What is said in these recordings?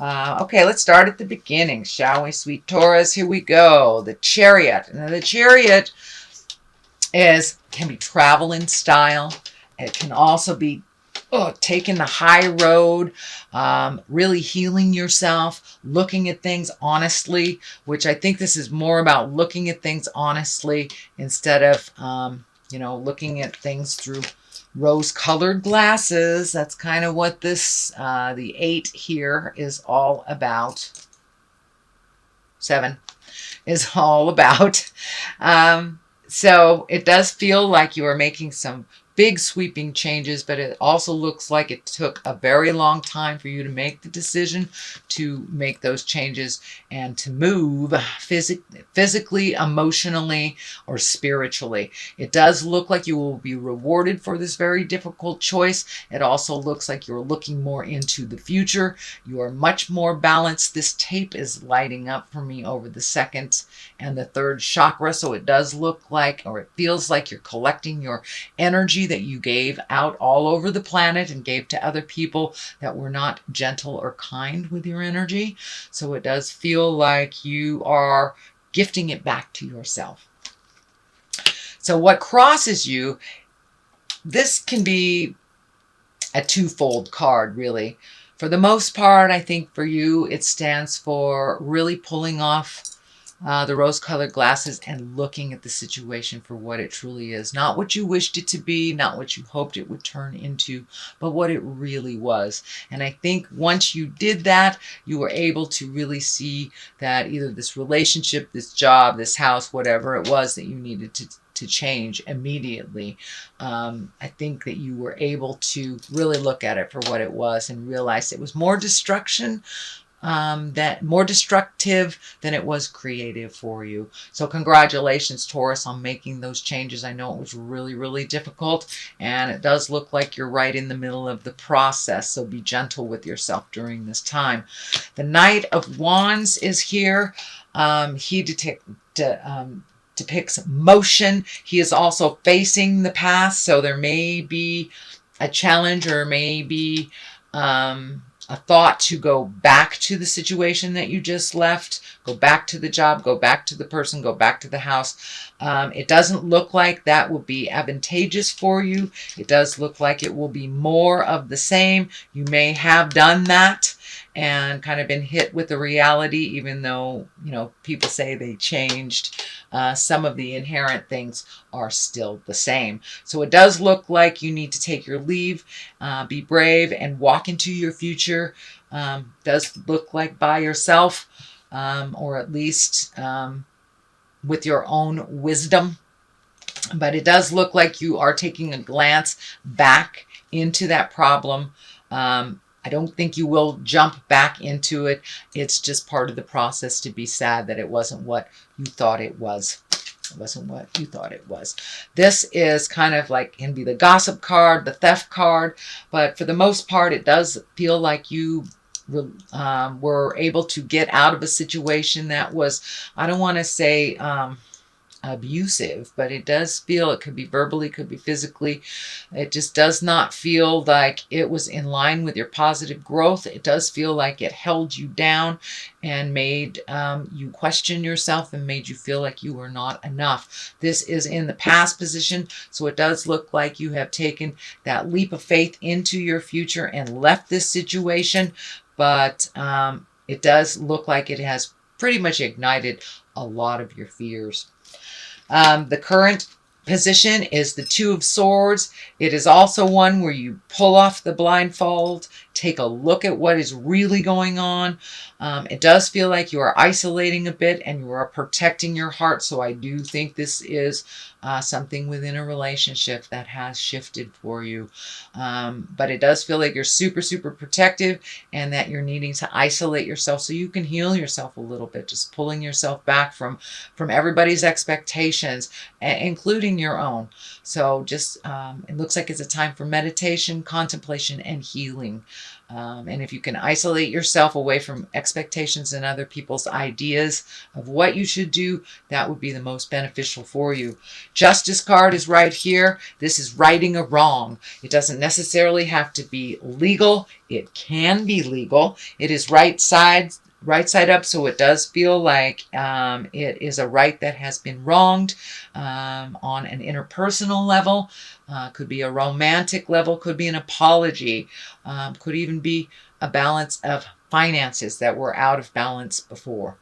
Okay, let's start at the beginning, shall we, sweet Taurus? Here we go. The Chariot. Now, the Chariot can be travel in style. It can also be taking the high road, really healing yourself, looking at things honestly, which I think this is more about looking at things honestly instead of, looking at things through rose-colored glasses. That's kind of what the 8 here is all about. 7 is all about. So it does feel like you are making some big sweeping changes, but it also looks like it took a very long time for you to make the decision to make those changes and to move physically, emotionally, or spiritually. It does look like you will be rewarded for this very difficult choice. It also looks like you're looking more into the future. You are much more balanced. This tape is lighting up for me over the second and the third chakra, so it does look like, or it feels like, you're collecting your energy that you gave out all over the planet and gave to other people that were not gentle or kind with your energy. So it does feel like you are gifting it back to yourself. So what crosses you, this can be a twofold card, really. For the most part, I think for you, it stands for really pulling off the rose-colored glasses and looking at the situation for what it truly is. Not what you wished it to be, not what you hoped it would turn into, but what it really was. And I think once you did that, you were able to really see that either this relationship, this job, this house, whatever it was that you needed to change immediately. I think that you were able to really look at it for what it was and realize it was more destruction, that more destructive than it was creative for you. So congratulations, Taurus, on making those changes. I know it was really, really difficult, and it does look like you're right in the middle of the process. So be gentle with yourself during this time. The Knight of Wands is here. He depicts motion. He is also facing the past, so there may be a challenge or maybe a thought to go back to the situation that you just left, go back to the job, go back to the person, go back to the house. It doesn't look like that will be advantageous for you. It does look like it will be more of the same. You may have done that and kind of been hit with the reality, even though, people say they changed. Some of the inherent things are still the same. So it does look like you need to take your leave, be brave, and walk into your future. Does look like by yourself, or at least with your own wisdom. But it does look like you are taking a glance back into that problem. I don't think you will jump back into it. It's just part of the process to be sad that it wasn't what you thought it was. It wasn't what you thought it was. This is kind of like, can be the gossip card, the theft card, but for the most part, it does feel like you were able to get out of a situation that was, I don't want to say abusive, but it does feel, it could be verbally, could be physically. It just does not feel like it was in line with your positive growth. It does feel like it held you down and made you question yourself and made you feel like you were not enough. This is in the past position, so it does look like you have taken that leap of faith into your future and left this situation, but it does look like it has pretty much ignited a lot of your fears. The current position is the Two of Swords. It is also one where you pull off the blindfold, take a look at what is really going on. It does feel like you are isolating a bit and you are protecting your heart. So I do think this is something within a relationship that has shifted for you. But it does feel like you're super, super protective and that you're needing to isolate yourself so you can heal yourself a little bit, just pulling yourself back from everybody's expectations, including your own. So just, it looks like it's a time for meditation, contemplation, and healing. And if you can isolate yourself away from expectations and other people's ideas of what you should do, that would be the most beneficial for you. Justice card is right here. This is righting a wrong. It doesn't necessarily have to be legal. It can be legal. It is right side up, so it does feel like it is a right that has been wronged on an interpersonal level. Could be a romantic level, could be an apology, could even be a balance of finances that were out of balance before.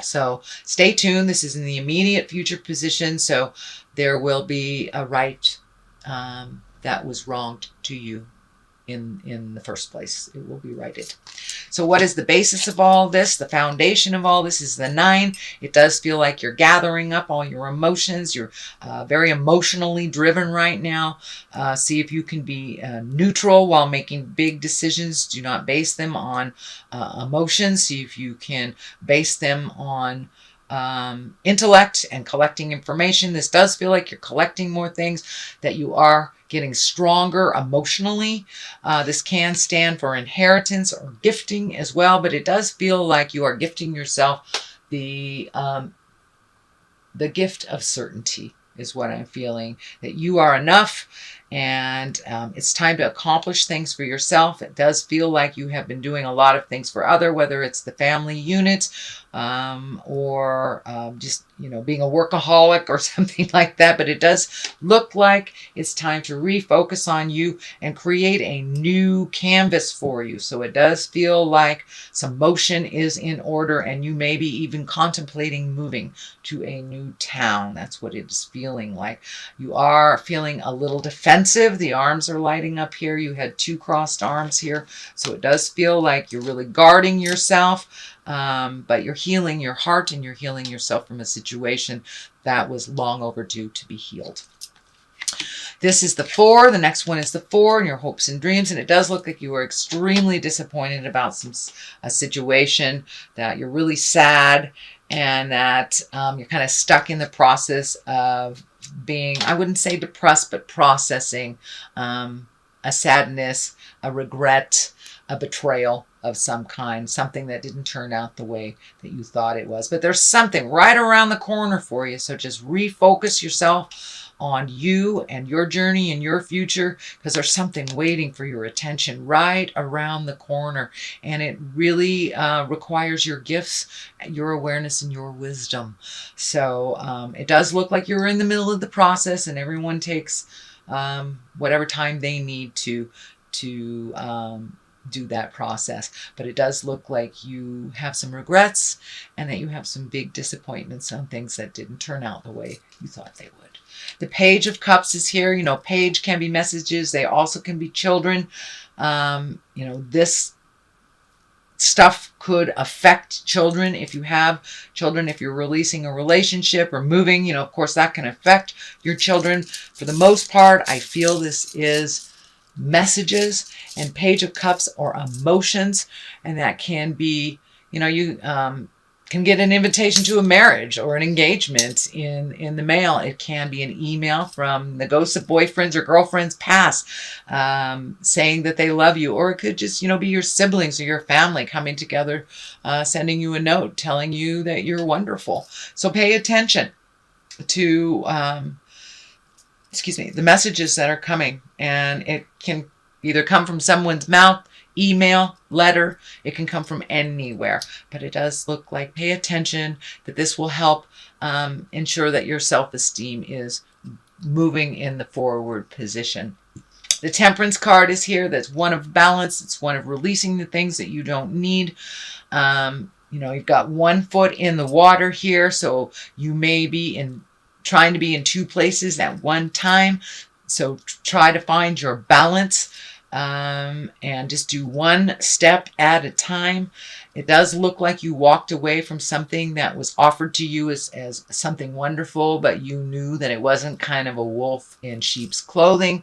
So stay tuned. This is in the immediate future position, so there will be a right that was wronged to you in the first place. It will be righted. So what is the basis of all this? The foundation of all this is the 9. It does feel like you're gathering up all your emotions. You're very emotionally driven right now. See if you can be neutral while making big decisions. Do not base them on emotions. See if you can base them on intellect and collecting information. This does feel like you're collecting more things, that you are getting stronger emotionally. This can stand for inheritance or gifting as well, but it does feel like you are gifting yourself the gift of certainty is what I'm feeling, that you are enough, and it's time to accomplish things for yourself. It does feel like you have been doing a lot of things for other, whether it's the family unit or just, being a workaholic or something like that. But it does look like it's time to refocus on you and create a new canvas for you. So it does feel like some motion is in order, and you may be even contemplating moving to a new town. That's what it is feeling like. You are feeling a little defensive. The arms are lighting up here. You had 2 crossed arms here. So it does feel like you're really guarding yourself, but you're healing your heart and you're healing yourself from a situation that was long overdue to be healed. This is the 4. The next one is the 4 and your hopes and dreams. And it does look like you are extremely disappointed about a situation, that you're really sad, and that you're kind of stuck in the process of being, I wouldn't say depressed, but processing a sadness, a regret, a betrayal of some kind, something that didn't turn out the way that you thought it was. But there's something right around the corner for you. So just refocus yourself on you and your journey and your future, because there's something waiting for your attention right around the corner. And it really requires your gifts, your awareness, and your wisdom. So it does look like you're in the middle of the process, and everyone takes whatever time they need to do that process. But it does look like you have some regrets, and that you have some big disappointments on things that didn't turn out the way you thought they would. The Page of Cups is here. Page can be messages. They also can be children. This stuff could affect children. If you have children, if you're releasing a relationship or moving, of course that can affect your children. For the most part, I feel this is messages, and Page of Cups or emotions, and that can be, you can get an invitation to a marriage or an engagement in the mail. It can be an email from the ghosts of boyfriends or girlfriends past, saying that they love you. Or it could just, be your siblings or your family coming together, sending you a note telling you that you're wonderful. So pay attention to, the messages that are coming. And it can either come from someone's mouth, email, letter. It can come from anywhere, but it does look like, pay attention, that this will help ensure that your self-esteem is moving in the forward position. The Temperance card is here. That's one of balance. It's one of releasing the things that you don't need. You've got 1 foot in the water here, so you may be trying to be in 2 places at one time. So try to find your balance. And just do 1 step at a time. It does look like you walked away from something that was offered to you as something wonderful, but you knew that it wasn't kind of a wolf in sheep's clothing.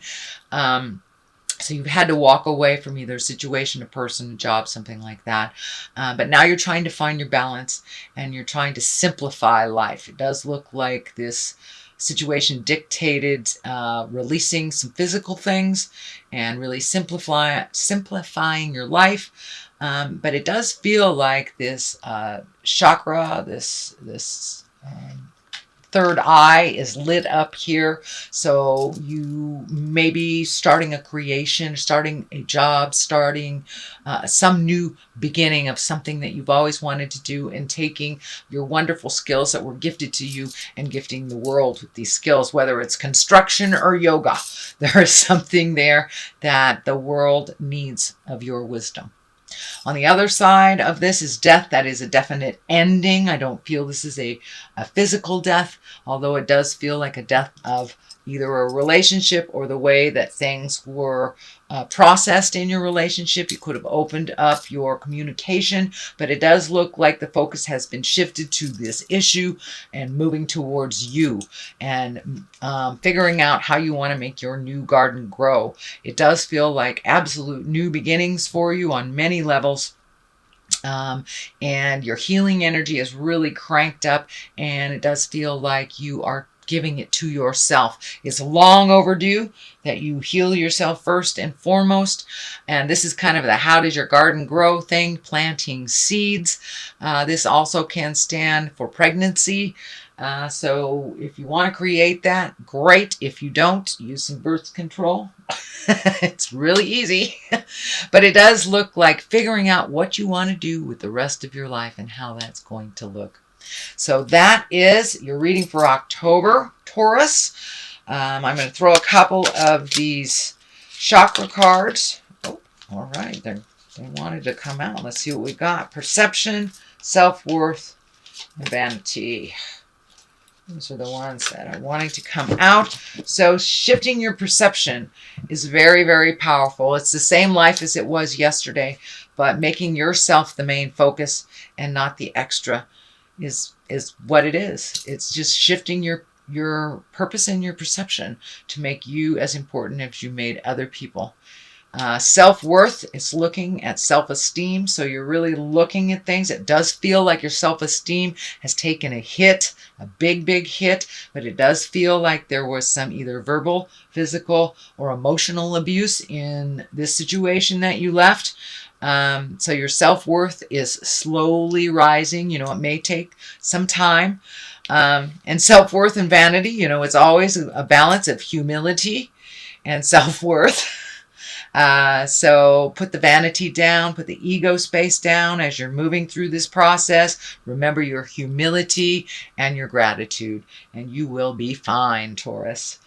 So you've had to walk away from either a situation, a person, a job, something like that. But now you're trying to find your balance, and you're trying to simplify life. It does look like this situation dictated releasing some physical things and really simplifying your life. But it does feel like this chakra, this third eye is lit up here. So you may be starting a creation, starting a job, starting some new beginning of something that you've always wanted to do, and taking your wonderful skills that were gifted to you and gifting the world with these skills, whether it's construction or yoga. There is something there that the world needs of your wisdom. On the other side of this is death. That is a definite ending. I don't feel this is a physical death, although it does feel like a death of either a relationship or the way that things were processed in your relationship. You could have opened up your communication, but it does look like the focus has been shifted to this issue and moving towards you and figuring out how you want to make your new garden grow. It does feel like absolute new beginnings for you on many levels. And your healing energy is really cranked up, and it does feel like you are giving it to yourself. It's long overdue that you heal yourself first and foremost. And this is kind of the how does your garden grow thing, planting seeds. This also can stand for pregnancy. So if you want to create that, great. If you don't, use some birth control. It's really easy. But it does look like figuring out what you want to do with the rest of your life and how that's going to look. So that is your reading for October, Taurus. I'm going to throw a couple of these chakra cards. Oh, all right. They wanted to come out. Let's see what we got. Perception, self-worth, and vanity. Those are the ones that are wanting to come out. So shifting your perception is very, very powerful. It's the same life as it was yesterday, but making yourself the main focus and not the extra is what it is. It's just shifting your purpose and your perception to make you as important as you made other people. Self-worth is looking at self-esteem. So you're really looking at things. It does feel like your self-esteem has taken a hit, a big, big hit, but it does feel like there was some either verbal, physical, or emotional abuse in this situation that you left. So your self-worth is slowly rising. You know, it may take some time. And self-worth and vanity, it's always a balance of humility and self-worth. So put the vanity down, put the ego space down as you're moving through this process. Remember your humility and your gratitude, and you will be fine, Taurus.